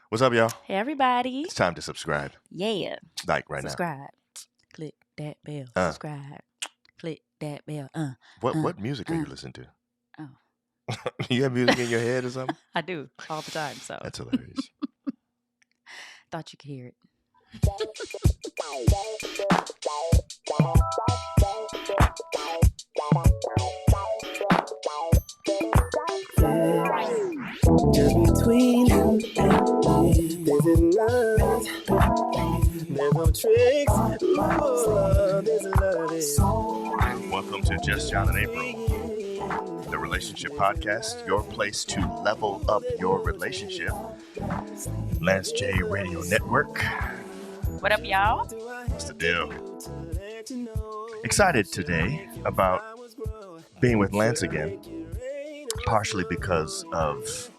What's up, y'all? Hey, everybody. It's time to subscribe. Yeah. Like right Subscribe. Click that bell. Uh. Subscribe. Click that bell. now. What music are you listening to? Oh. You have music in your head or something? I do all the time. So That's hilarious. thought you could hear it. Just between you and me, there's a line. There's no tricks. Ooh, there's a love. Welcome to Just John and April, the relationship podcast, your place to level up your relationship. Lance J Radio Network. What up, y'all? What's the deal? Excited today about being with Lance again, partially because of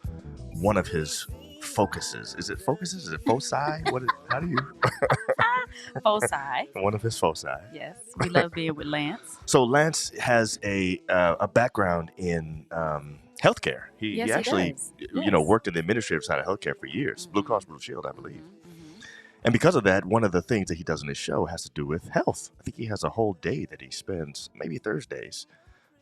one of his focuses. Is it focuses? Is it foci? How do you? Foci. One of his foci. Yes. We love being with Lance. So Lance has a background in healthcare. He actually, does. worked in the administrative side of healthcare for years. Blue Cross Blue Shield, I believe. And because of that, one of the things that he does in his show has to do with health. I think he has a whole day that he spends, maybe Thursdays,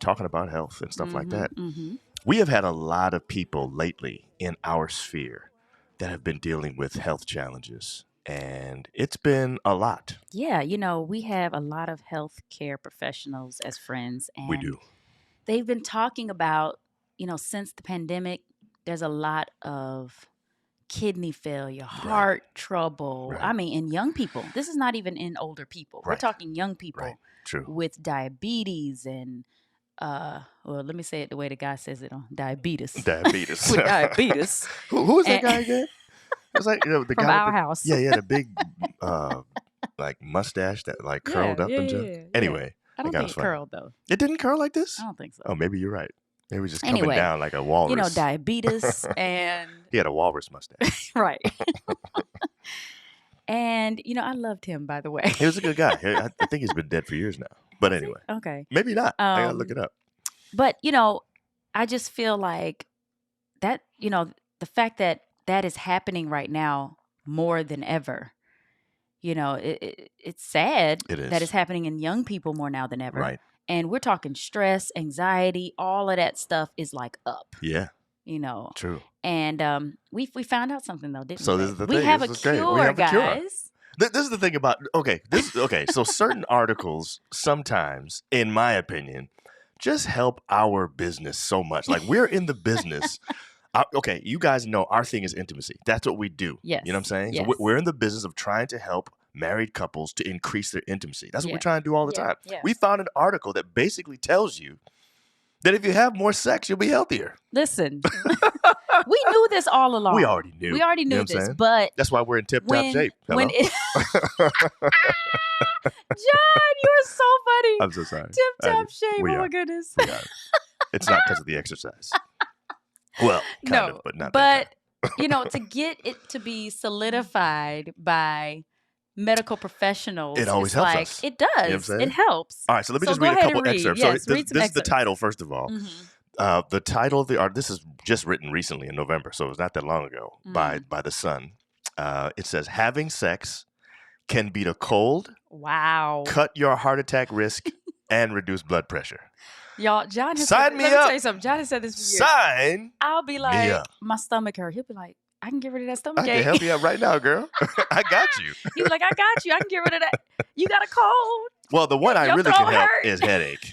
talking about health and stuff like that. Mm-hmm. We have had a lot of people lately in our sphere that have been dealing with health challenges, and it's been a lot. Yeah, we have a lot of healthcare professionals as friends, and We do. they've been talking about, since the pandemic, there's a lot of kidney failure, heart trouble. Right. I mean, in young people. This is not even in older people. We're Right. talking young people Right. True. with diabetes and, let me say it the way the guy says it on diabetes. Diabetes. With diabetes. Who is that And- guy again? It was like the From guy. our with house. the, yeah, the big mustache that curled up and stuff. yeah. Anyway, I don't that think was it funny. curled, though. It didn't curl like this. I don't think so. Oh, maybe you're right. Maybe it was just coming Anyway, down like a walrus. Diabetes and He had a walrus mustache. right. And I loved him, by the way. He was a good guy. I think he's been dead for years now. But Is he? anyway, Okay. maybe not. I gotta look it up. But, I just feel like that, the fact that that is happening right now more than ever, it's sad It is. that it's happening in young people more now than ever. Right. And we're talking stress, anxiety, all of that stuff is like up, Yeah. True. And we found out something, though, didn't we? So this is the we thing. have This a is great. We cure, have a cure. guys. This is the thing about okay. So certain articles sometimes, in my opinion, just help our business so much. Like we're in the business. Okay, you guys know our thing is intimacy. That's what we do. Yes. You know what I'm saying? Yes. So we're in the business of trying to help married couples to increase their intimacy. That's what Yeah. we're trying to do all the Yeah. time. Yeah. We found an article that basically tells you that if you have more sex, you'll be healthier. Listen, we knew this all along. We already knew. We already You knew know what I'm this, saying? but That's why we're in tip-top when shape. Hello? when it, John, you're so funny. I'm so sorry. Tip I top did. shape. We Oh my are. goodness. We are. It's not because of the exercise. Well, kind of, but not that But to get it to be solidified by medical professionals, It always it's helps like, us. It does. You know what I'm saying? It helps. All right, so let me So just go read a ahead couple and read. excerpts. Yes, so read some this is the excerpts. title, first of all. Mhm. The title of the art, this is just written recently in November, so it was not that long ago, by The Sun. It says, having sex can beat a cold, Wow. cut your heart attack risk, and reduce blood pressure. Y'all, John has Sign said, me let me up. tell you something. John has said this for years. Sign. I'll be like, up. my stomach hurt. He'll be like, I can get rid of that I stomach can ache. help you out right now, girl. I got you. He'll be like, I got you. I can get rid of that. You got a cold. Well, the one I Your really throat can help hurt. is headache.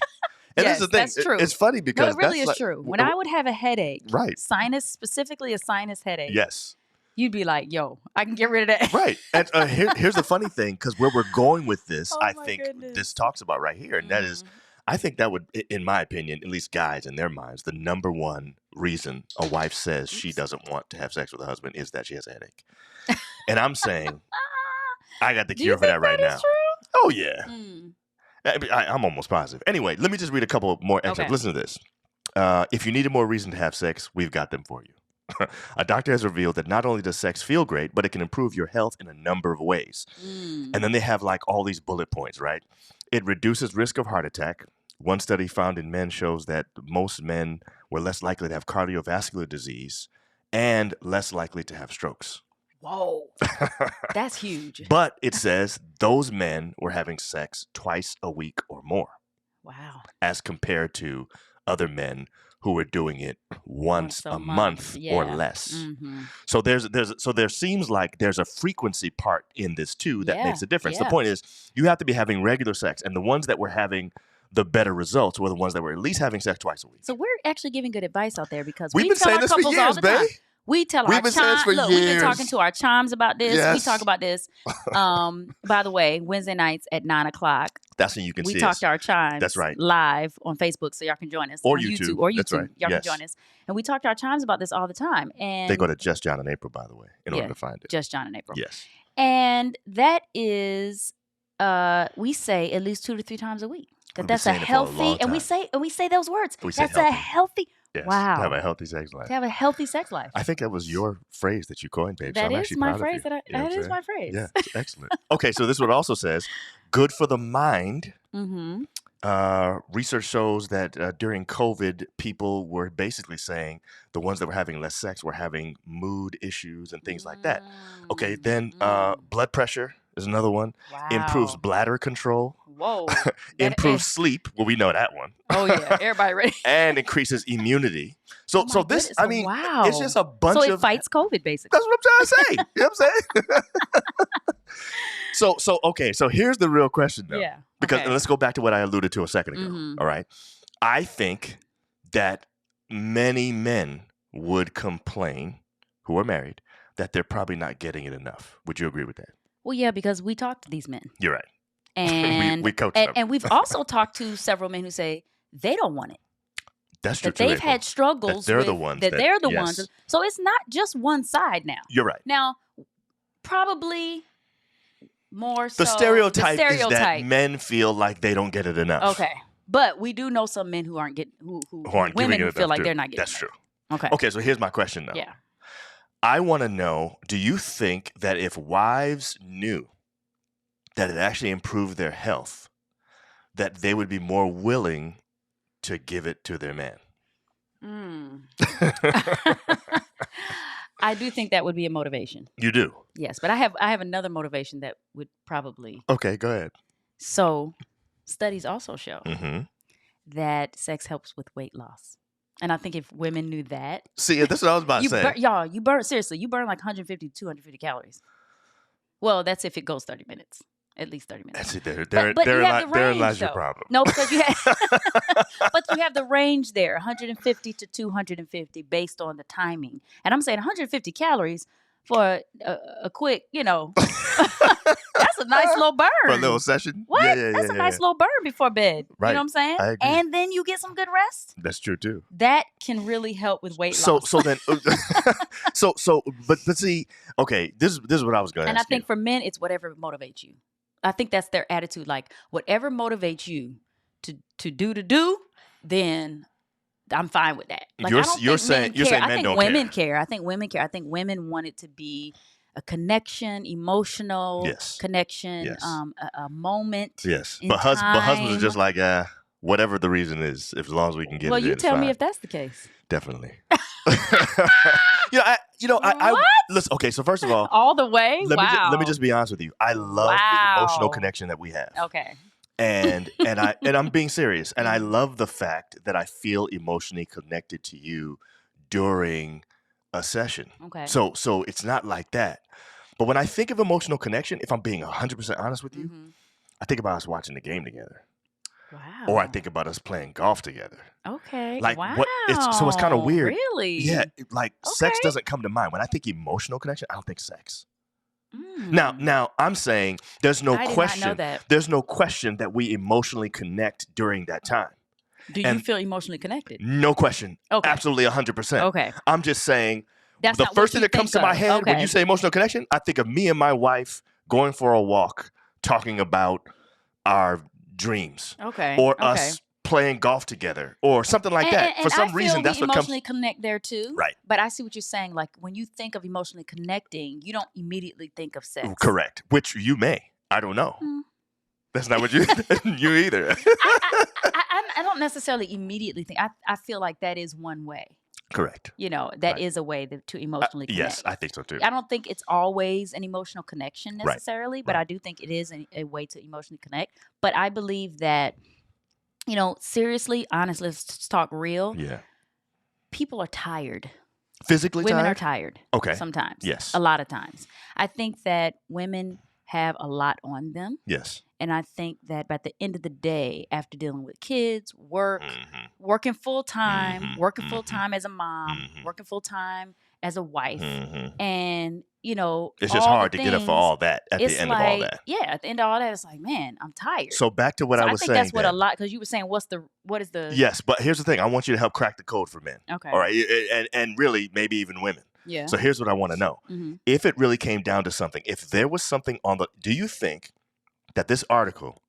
And Yes, this is the thing. that's true. It's funny No, because it really that's is like- true. When I would have a headache, Right. specifically a sinus headache, Yes. you'd be like, yo, I can get rid of that. Right. And here's the funny thing, because where we're going with this, Oh I my think goodness. this talks about right here, and that is, I think that would, in my opinion, at least guys in their minds, the number one reason a wife says she doesn't want to have sex with a husband is that she has a headache. And I'm saying, I got the Do you cure for think that right that now. is true? Oh, yeah. I'm almost positive. Anyway, let me just read a couple more excerpts. Okay. Listen to this. If you needed more reason to have sex, we've got them for you. A doctor has revealed that not only does sex feel great, but it can improve your health in a number of ways. And then they have like all these bullet points, right? It reduces risk of heart attack. One study found in men shows that most men were less likely to have cardiovascular disease and less likely to have strokes. Whoa. That's huge. But it says those men were having sex twice a week or more, Wow. as compared to other men who were doing it once a a month. month or Yeah. less. Mm-hmm. So there seems like there's a frequency part in this too that Yeah, makes a difference. The yeah. point is you have to be having regular sex, and the ones that were having the better results were the ones that were at least having sex twice a week. So we're actually giving good advice out there because We've we been tell saying our this for couples all years, the time. babe. We tell We've our been saying this chimes. for Look, we've been years. talking to our chimes about this. We Yes. talk about this. By the way, Wednesday nights at 9:00. That's when you can We see talk us. to our chimes That's right. live on Facebook, so y'all can join us. Or on YouTube. Or YouTube. That's right. Y'all Yes. can join us. And we talk to our chimes about this all the time. And They go to Just John and April, by the way, in order Yeah. to find it. Just John and April. Yes. And that is we say at least 2 to 3 times a week. We've been That's a saying it for a healthy long and we time. say those words. We say That's a healthy Yes. Wow. To have a healthy sex life. to have a healthy sex life. I think that was your phrase that you coined, babe. so That I'm is actually my proud of phrase. you. That You know what I'm is saying? my phrase. Yeah, it's excellent. Okay, so this one also says, good for the mind. Mm-hmm. Research shows that during COVID, people were basically saying the ones that were having less sex were having mood issues and things like that. Okay, then blood pressure is another one. Wow. Improves bladder control. Whoa. Improves sleep. Well, we know that one. Oh yeah. Everybody ready? And increases immunity. So, Oh my so this, goodness. I mean, Wow. it's just a bunch So it of. fights COVID basically. That's what I'm trying to say. You know what I'm saying? So here's the real question though. Yeah. Because okay. and let's go back to what I alluded to a second ago. Mhm. All right. I think that many men would complain who are married that they're probably not getting it enough. Would you agree with that? Well, yeah, because we talk to these men. You're right. And we coach and, them. and we've also talked to several men who say they don't want it. That's true. That they've April. had struggles. they're the with- ones That that- they're the yes. ones. So it's not just one side now. You're right. Now, probably more so The stereotype, the is that men feel like they don't get it enough. Okay, but we do know some men who aren't getting who aren't women giving who it feel enough like too. they're not getting. That's enough. true. Okay. Okay, so here's my question now. Yeah. I want to know, do you think that if wives knew that it actually improved their health, that they would be more willing to give it to their man? I do think that would be a motivation. You do? Yes, but I have another motivation that would probably. Okay, go ahead. So, studies also show Mm-hmm. that sex helps with weight loss, and I think if women knew that, See, this is what I was about to say. you burn seriously, you burn like 150 to 250 calories. Well, that's if it goes 30 minutes, at least 30 minutes. That's it. There, But you there, have the therein range, lies your though. problem. No, because you have, but you have the range there, 150 to 250, based on the timing. And I'm saying 150 calories for a quick, that's a nice little burn. For a little session? What? Yeah, That's a yeah, nice yeah. little burn before bed. You Right. know what I'm saying? I agree. And then you get some good rest. That's true too. That can really help with weight So loss. so then but see, okay, this is what I was going to And I ask think you. for men, it's whatever motivates you. I think that's their attitude. Like whatever motivates you to do, then I'm fine with that. Like, You're I don't you're think men saying you're care. saying I men think don't women care. care. I think women care. I think women want it to be a connection, emotional Yes. connection, Yes. A moment. Yes. in But husbands are time. just like, whatever the reason is, if as long as we can get Well, it you in, tell it's me fine. if that's the case. Definitely. I What? listen, okay, so first of all, All the way? let me just be honest with you. I love the emotional Wow. connection that we have. Okay. And I'm being serious. And I love the fact that I feel emotionally connected to you during a session. Okay. So it's not like that. But when I think of emotional connection, if I'm being 100% honest with you, Mhm. I think about us watching the game together. Wow. Or I think about us playing golf together. Okay. Like, wow. what- so it's kinda weird. Really? Yeah, sex Okay. doesn't come to mind. When I think emotional connection, I don't think sex. Mm. Now I'm saying there's no I did not know question. that. There's no question that we emotionally connect during that time. Do you and- feel emotionally connected? No question. Okay. Absolutely 100%. Okay. I'm just saying That's the not first what thing you that comes to think my of. head when Okay. you say emotional connection, I think of me and my wife going for a walk, talking about our dreams, Okay. or okay. us playing golf together, or something like that. For some I reason, feel that's we what comes. emotionally connect there too. Right. But I see what you're saying. Like when you think of emotionally connecting, you don't immediately think of sex. Correct. Which you may. I don't know. Hmm. That's not what you you either. I don't necessarily immediately think. I feel like that is one way. Correct. That Right. is a way to emotionally connect. Yes, I think so too. I don't think it's always an emotional connection Right. necessarily, but Right. I do think it is a way to emotionally connect. But I believe that, seriously, honestly, let's just talk real. Yeah. People are tired. Physically Women are tired? tired Okay. sometimes. Yes. A lot of times. I think that women have a lot on them. Yes. And I think that by the end of the day, after dealing with kids, work, Mhm. working full time, Mhm. working full Mhm. time as a mom, Mhm. working full time as a wife, Mhm. and It's all just the hard to get up for things, all that at the it's end of all like, that. yeah, at the end of all that, it's like, man, I'm tired. So back to what So I I was think saying that's what a then. lot, because you were saying, what is the, Yes, but here's the thing. I want you to help crack the code for men. okay. All right. And really, maybe even women. Yeah. So here's what I want to know. hmm If it really came down to something, if there was something on the, do you think that this article,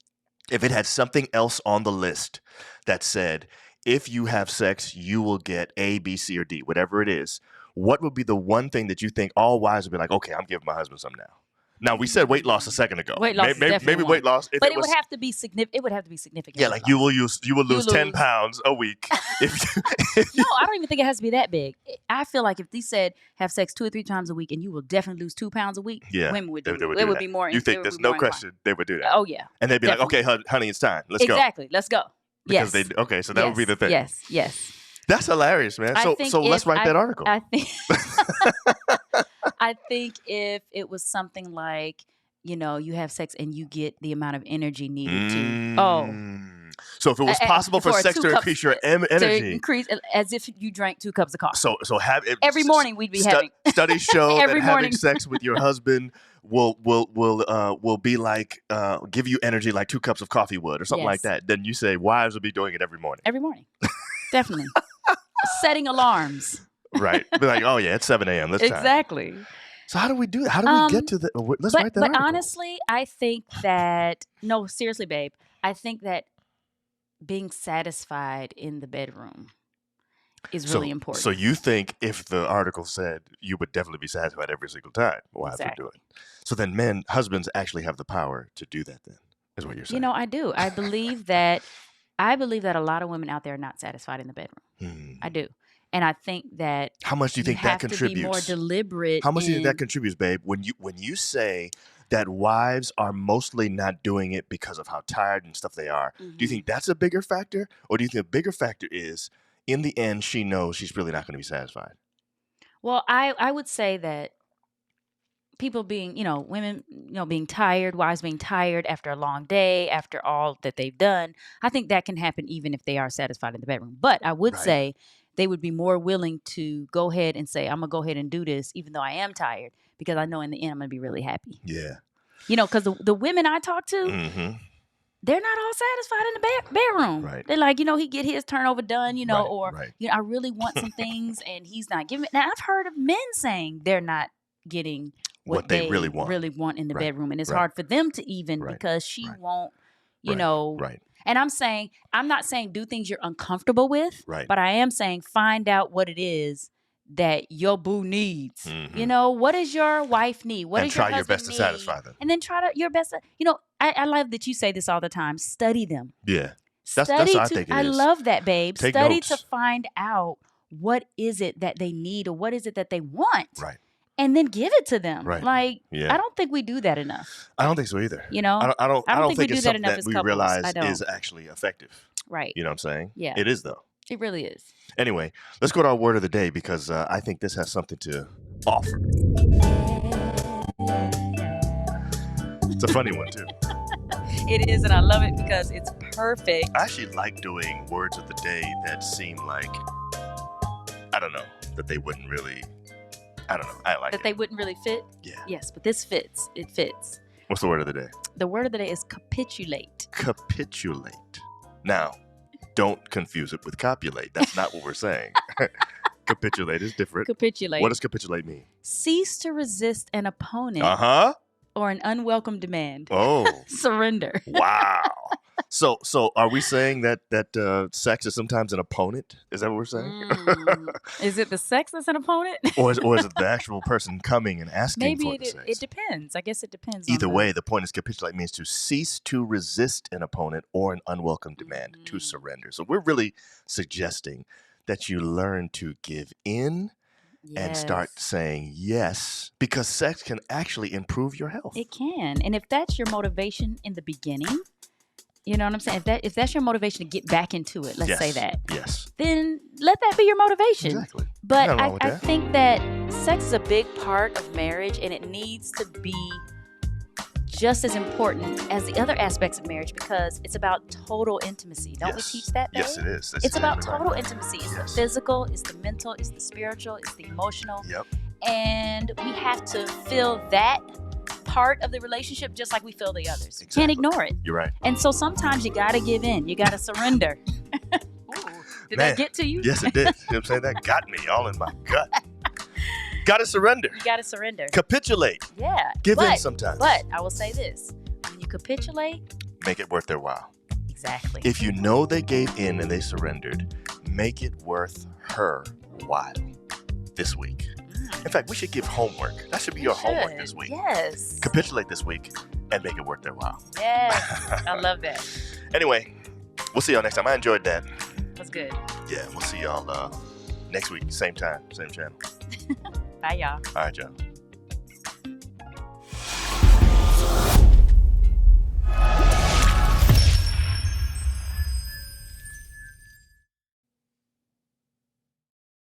if it had something else on the list that said, if you have sex, you will get A, B, C, or D, whatever it is, what would be the one thing that you think all wives would be like, okay, I'm giving my husband some now? Now, we said weight loss a second ago. Weight loss is definitely maybe one. weight loss. If But it it was, would have to be significant. It would have to be significant. yeah, weight like you loss. will lose 10 lose. pounds a week. If you, No, I don't even think it has to be that big. I feel like if they said have sex 2 or 3 times a week and you will definitely lose 2 pounds a week, Yeah, women would they do it. would It do would that. be more. You they think would there's be no more inclined. question they would do that. Oh yeah. And they'd be definitely. like, okay, honey, it's time. Let's go. Exactly. Let's go. Because yes. okay, so that would be the thing. Yes. That's hilarious, man. I So think let's if write that article. I think I think if it was something like, you have sex and you get the amount of energy needed So if it was possible for for sex 2 to cups increase your to energy, increase as if you drank 2 cups of coffee. so have it Every morning we'd be having studies show Every that having morning. sex with your husband will be like give you energy like 2 cups of coffee would or something like Yes. that. Then you say wives will be doing it every morning, Every morning. Definitely. Setting alarms. right? Be like, oh yeah, it's 7 a.m. This time. Exactly. So how do we do that? How do we get to the? Let's write that But article. honestly, I think that no, seriously, babe, I think that being satisfied in the bedroom is really important. So you think if the article said you would definitely be satisfied every single time, wives would do it. So then husbands actually have the power to do that then, is what you're saying. I do. I believe that a lot of women out there are not satisfied in the bedroom. I do. And I think that how much do you think that have contributes? to be more deliberate. How much do you think in- that contributes, babe? When you say that wives are mostly not doing it because of how tired and stuff they are, do you think that's a bigger factor? Or do you think a bigger factor is in the end she knows she's really not going to be satisfied? Well, I would say that people being, women, being tired, wives being tired after a long day, after all that they've done, I think that can happen even if they are satisfied in the bedroom. But I would Right. say they would be more willing to go ahead and say, I'm going to go ahead and do this, even though I am tired, because I know in the end I'm going to be really happy. Yeah. Because the women I talk to, Mm-hmm. they're not all satisfied in the bedroom. Right. They're like, he get his turnover done, Right, or, right. I really want some things and he's not giving it. Now, I've heard of men saying they're not getting what they really want. in the Right, bedroom. And it's right. hard for them to even Right, because she right, won't, Right. And I'm not saying do things you're uncomfortable with, Right. but I am saying find out what it is that your boo needs. Mhm. What does your wife need? What And does your try your husband best to need? satisfy them. And then try your best to, I love that you say this all the time. Study them. Yeah. That's Study what I to, think it I is. love that, babe. Take Study notes. to find out what is it that they need or what is it that they want. Right. And then give it to them. Right. Like, Yeah. I don't think we do that enough. I don't think so either. You know? I don't I don't think we think do it's that something enough that as we couples. realize I don't. is actually effective. Right. You know what I'm saying? Yeah. It is though. It really is. Anyway, let's go to our word of the day because I think this has something to offer. It's a funny one too. It is, and I love it because it's perfect. I actually like doing words of the day that seem like, I don't know, that they wouldn't really, I don't know. I like That it. they wouldn't really fit. Yeah. Yes, but this fits. It fits. What's the word of the day? The word of the day is capitulate. Capitulate. Now, don't confuse it with copulate. That's not what we're saying. Capitulate is different. Capitulate. What does capitulate mean? Cease to resist an opponent Uh-huh. or an unwelcome demand. Oh. Surrender. Wow. So are we saying that sex is sometimes an opponent? Is that what we're saying? Is it the sex that's an opponent? or is it the actual person coming and asking Maybe for the sex? it depends. I guess it depends. Either on way, the point is capitulate means to cease to resist an opponent or an unwelcome demand, to surrender. So we're really suggesting that you learn to give in and start Yes. saying yes, because sex can actually improve your health. It can. And if that's your motivation in the beginning, you know what I'm saying? If that's your motivation to get back into it, let's say Yes. that, Yes. then let that be your motivation. Exactly. But Nothing wrong with I that. think that sex is a big part of marriage, and it needs to be just as important as the other aspects of marriage, because it's about total intimacy. Don't Yes. we teach that? Yes, Babe? it is. That's It's about exactly total right. intimacy. It's Yes. the physical, it's the mental, it's the spiritual, it's the emotional. Yep. And we have to feel that part of the relationship just like we feel the others. Exactly. Can't ignore it. You're right. And so sometimes you gotta give in. You gotta surrender. Ooh, did Man, that get to you? Yes, it did. You know what I'm saying? That got me all in my gut. Gotta surrender. You gotta surrender. Capitulate. Yeah. Give in but, sometimes. But I will say this: when you capitulate, Make it worth their while. exactly. If you know they gave in and they surrendered, make it worth her while this week. In fact, we should give homework. That should be your homework Should. this week. Yes. Capitulate this week and make it worth their while. Yes. I love that. Anyway, we'll see y'all next time. I enjoyed that. That's good. Yeah, we'll see y'all next week. Same time, same channel. Bye, y'all. All right, y'all.